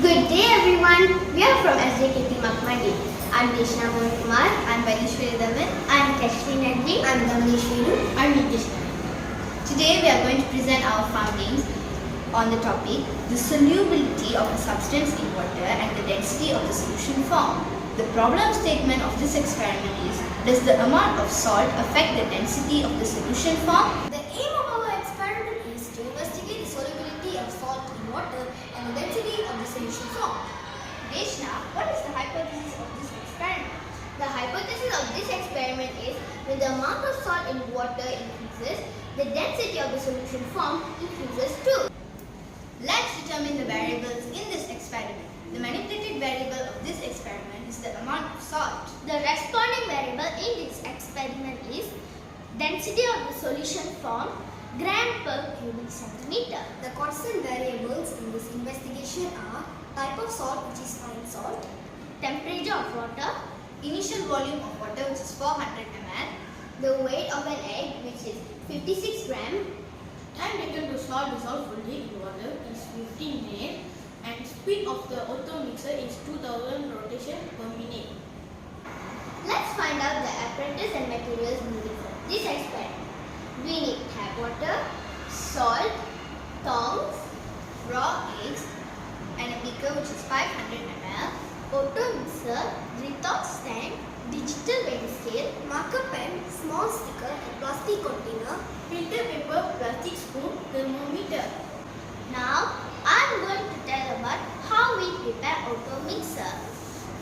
Good day everyone. We are from SJKT Makmandi. I'm Deshna Kumar. I'm Vanishwari Daman. I'm Kashri Nagri. I'm Damneshwari. I'm Nitish. Today we are going to present our findings on the topic the solubility of a substance in water and the density of the solution formed. The problem statement of this experiment is: does the amount of salt affect the density of the solution formed? The aim of our experiment is to investigate the solubility of salt in water and the density of the solution formed. Deshna, what is the hypothesis of this experiment? The hypothesis of this experiment is when the amount of salt in water increases, the density of the solution formed increases too. Let's determine the variables in this experiment. The manipulated variable of this experiment is the amount of salt. The responding variable in this experiment is density of the solution formed gram per cubic centimeter. The constant variables in this investigation are type of salt, which is fine salt, temperature of water, Initial volume of water, which is 400 ml, the weight of an egg, which is 56 gram, Time taken to salt dissolve fully in water is 15 minutes and speed of the auto mixer is 2000 rotation per minute. Let's find out the apparatus and materials needed for this experiment. We need tap water, salt, tongs, raw eggs, and a beaker which is 500 ml, auto mixer, retorx stand, digital weighing scale, marker pen, small sticker, a plastic container, Filter paper, plastic spoon, thermometer. Now, I am going to tell about how we prepare auto mixer.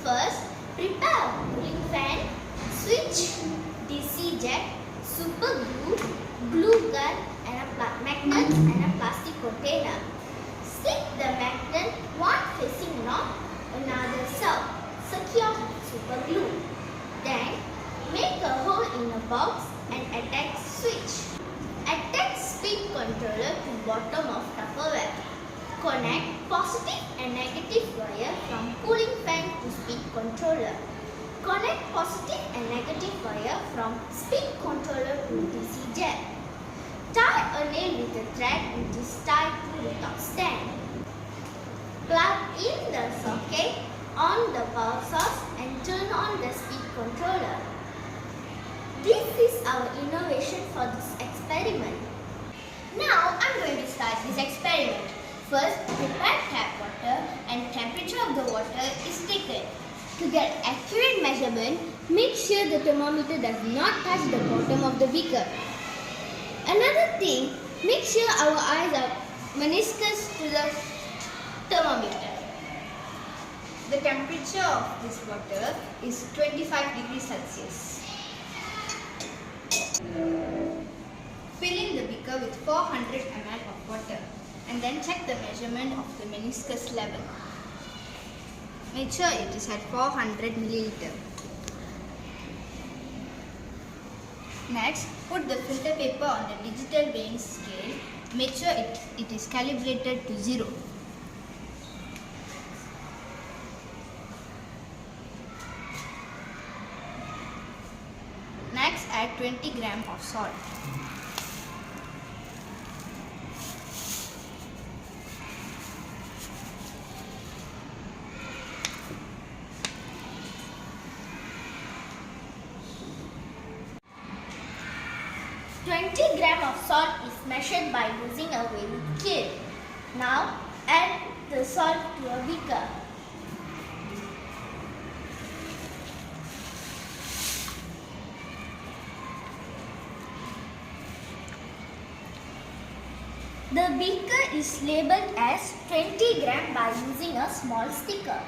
First, prepare a cooling fan, switch, DC jack, super glue, glue gun, and a magnet and a plastic container. Stick the magnet one facing north, another south. Secure with super glue. Then, make a hole in a box and attach switch. Attach speed controller to bottom of Tupperware. Connect positive and negative wire from cooling fan to speed controller. Connect positive and negative wire from speed controller to DC jack. Tie a nail with a thread which is tied to the top stand. Plug in the socket on the power source and turn on the speed controller. This is our innovation for this experiment. Now I'm going to start this experiment. First, prepare tap water and temperature of the water is taken. To get accurate measurement, make sure the thermometer does not touch the bottom of the beaker. Another thing, make sure our eyes are meniscus to the thermometer. The temperature of this water is 25 degrees Celsius. Fill in the beaker with 400 ml of water and then check the measurement of the meniscus level. Make sure it is at 400 milliliter. Next, put the filter paper on the digital weighing scale. Make sure it is calibrated to 0. Next, add 20 gram of salt. Gram of salt is measured by using a weighing scale. Now, add the salt to a beaker. The beaker is labeled as 20 gram by using a small sticker.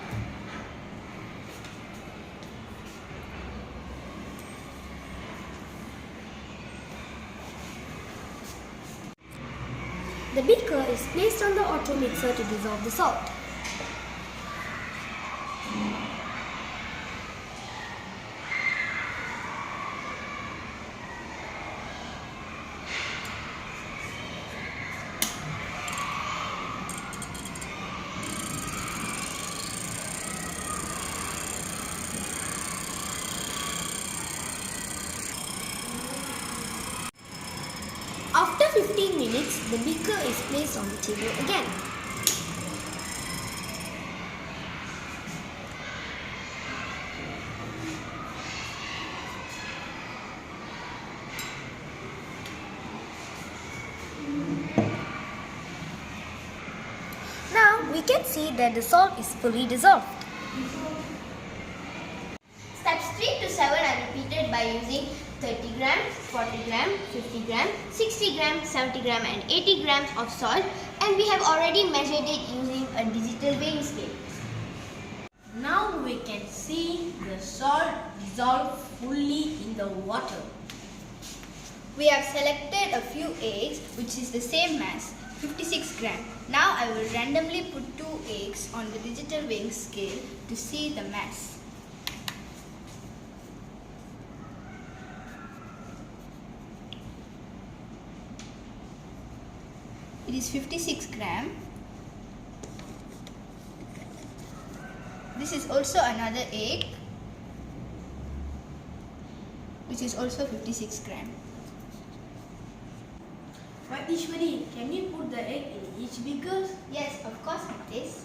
The beaker is placed on the auto mixer to dissolve the salt. After 15 minutes, the beaker is placed on the table again. we can see that the salt is fully dissolved. Steps 3 to 7 are repeated by using 30 grams, 40 grams, 50 grams, 60 grams, 70 grams and 80 grams of salt, and we have already measured it using a digital weighing scale. Now we can see the salt dissolve fully in the water. We have selected a few eggs which is the same mass, 56 grams. Now I will randomly put 2 eggs on the digital weighing scale to see the mass. It is 56 grams. This is also another egg which is also 56 grams. But Ishwari, can you put the egg in each beaker? Yes, of course it is.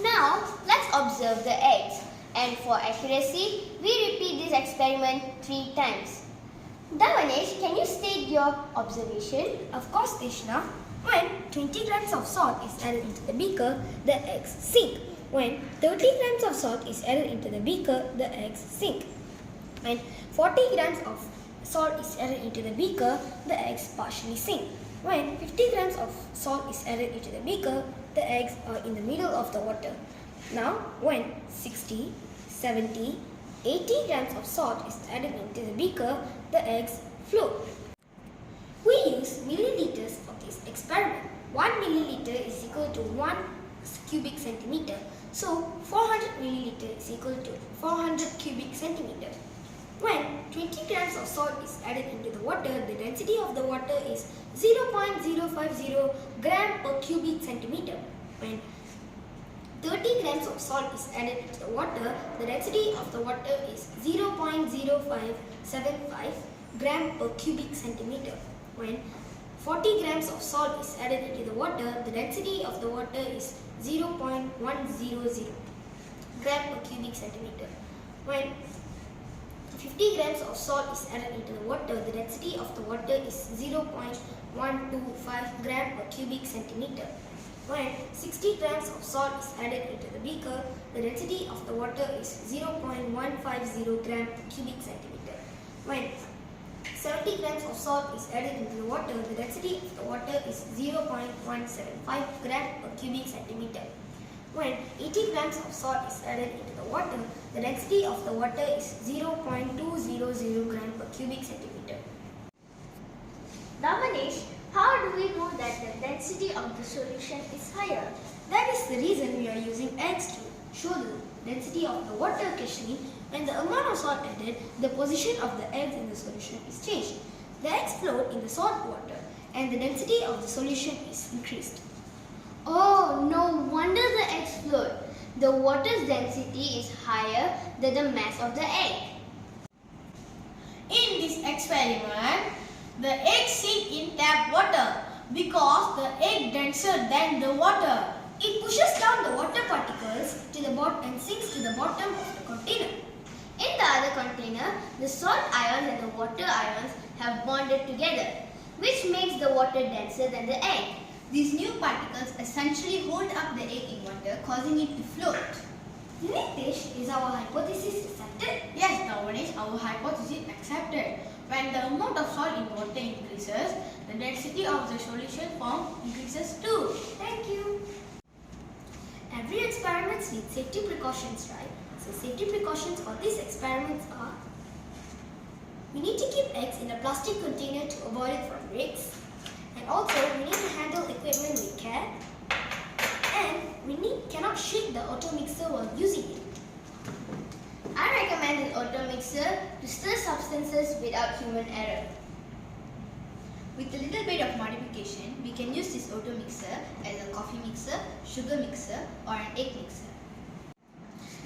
Now, let's observe the eggs, and for accuracy, we repeat this experiment 3 times. Davanesh, can you state your observation? Of course, Deshna. When 20 grams of salt is added into the beaker, the eggs sink. When 30 grams of salt is added into the beaker, the eggs sink. When 40 grams of salt is added into the beaker, the eggs partially sink. When 50 grams of salt is added into the beaker, the eggs are in the middle of the water. Now, when 60, 70, 80 grams of salt is added into the beaker, the eggs float. We use milliliters of this experiment. 1 milliliter is equal to 1 cubic centimeter. So, 400 milliliter is equal to 400 cubic centimeter. When 20 grams of salt is added into the water, the density of the water is 0.050 gram per cubic centimeter. When 30 grams of salt is added into the water, the density of the water is 0.0575 gram per cubic centimeter. When 40 grams of salt is added into the water, the density of the water is 0.100 gram per cubic centimeter. When 50 grams of salt is added into the water, the density of the water is 0.125 gram per cubic centimeter. When 60 grams of salt is added into the beaker, the density of the water is 0.150 gram per cubic centimeter. When 70 grams of salt is added into the water, the density of the water is 0.175 gram per cubic centimeter. When 80 grams of salt is added into the water, the density of the water is 0.200 gram per cubic centimeter. Davanesh, how do we know that the density of the solution is higher? That is the reason we are using eggs to show the density of the water crystalline. When the amount of salt added, the position of the eggs in the solution is changed. The eggs float in the salt water and the density of the solution is increased. Oh, no wonder the eggs float. The water's density is higher than the mass of the egg. In this experiment, the eggs sink in tap water because the egg denser than the water. It pushes down the water particles to the bottom and sinks to the bottom of the container. In the other container, the salt ions and the water ions have bonded together, which makes the water denser than the egg. These new particles essentially hold up the egg in water, causing it to float. Nitish, is our hypothesis accepted? Yes, Davanesh, our hypothesis accepted. When the amount of salt in water increases, the density of the solution formed increases too. Thank you. Every experiment needs safety precautions, right? So safety precautions for these experiments are: we need to keep eggs in a plastic container to avoid it from breaks. And also, we need to handle equipment with care Winnie cannot shake the auto mixer while using it. I recommend an auto mixer to stir substances without human error. With a little bit of modification, we can use this auto mixer as a coffee mixer, sugar mixer, or an egg mixer.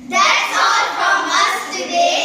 That's all from us today.